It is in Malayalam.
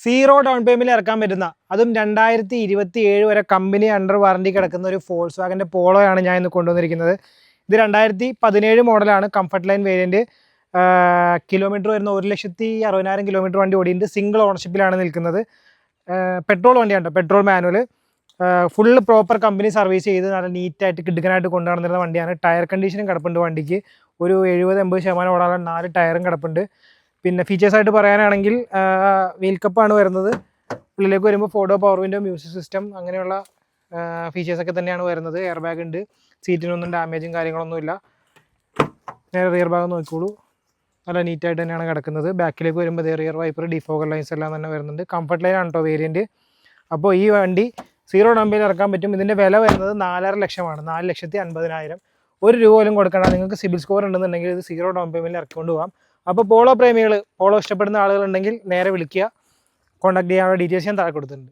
സീറോ ഡൗൺ പേയ്മെൻറ്റിൽ ഇറക്കാൻ പറ്റുന്ന അതും 2027 വരെ കമ്പനി അണ്ടർ വാറണ്ടി കിടക്കുന്ന ഒരു ഫോൾക്സ് വാഗൻ്റെ പോളോയാണ് ഞാൻ ഇന്ന് കൊണ്ടുവന്നിരിക്കുന്നത്. ഇത് 2017 മോഡലാണ്. Comfort line variant. കിലോമീറ്റർ വരുന്ന 1,60,000 കിലോമീറ്റർ വണ്ടി ഓടിയിട്ട് സിംഗിൾ ഓണർഷിപ്പിലാണ് നിൽക്കുന്നത്. പെട്രോൾ വണ്ടിയാണ് കേട്ടോ, petrol manual. Full proper company service ചെയ്ത് നല്ല നീറ്റായിട്ട് കിടുക്കനായിട്ട് കൊണ്ടുനടന്നിരുന്ന വണ്ടിയാണ്. ടയർ കണ്ടീഷനും കിടപ്പുണ്ട് വണ്ടിക്ക്. ഒരു 70-80% ഓടാനുള്ള 4 ടയറും കിടപ്പുണ്ട്. പിന്നെ ഫീച്ചേഴ്സായിട്ട് പറയാനാണെങ്കിൽ വീൽ കപ്പാണ് വരുന്നത്. ഉള്ളിലേക്ക് വരുമ്പോൾ ഫോർഡോ പവർ വിൻഡോ, മ്യൂസിക് സിസ്റ്റം, അങ്ങനെയുള്ള ഫീച്ചേഴ്സൊക്കെ തന്നെയാണ് വരുന്നത്. എയർ ബാഗ് ഉണ്ട്. സീറ്റിനൊന്നും ഡാമേജും കാര്യങ്ങളൊന്നുമില്ല. നേരെ റിയർ ഭാഗം നോക്കിക്കോളൂ, നല്ല നീറ്റായിട്ട് തന്നെയാണ് കിടക്കുന്നത്. ബാക്കിലേക്ക് വരുമ്പോൾ റിയർ വൈപ്പർ, ഡിഫോഗർ ലൈൻസ് എല്ലാം തന്നെ വരുന്നുണ്ട്. കംഫർട്ട് ലൈൻ ആണ് കേട്ടോ വേരിയൻറ്റ്. അപ്പോൾ ഈ വണ്ടി സീറോ ഡൗൺ പേയ്മെൻറ്റിൽ ഇറക്കാൻ പറ്റും. ഇതിൻ്റെ വില വരുന്നത് 4.5 ലക്ഷമാണ്. 4,50,000. ₹1 പോലും കൊടുക്കണം. നിങ്ങൾക്ക് സിബിൽ സ്കോർ ഉണ്ടെന്നുണ്ടെങ്കിൽ ഇത് സീറോ ഡൗൺ പേയ്മെൻറ്റിൽ ഇറക്കിക്കൊണ്ട് പോകാം. അപ്പോൾ പോളോ പ്രേമികൾ, പോളോ ഇഷ്ടപ്പെടുന്ന ആളുകളുണ്ടെങ്കിൽ നേരെ വിളിക്കുക. കോൺടാക്ട് ചെയ്യാനുള്ള ഡീറ്റെയിൽസ് ഞാൻ താഴെ കൊടുത്തിട്ടുണ്ട്.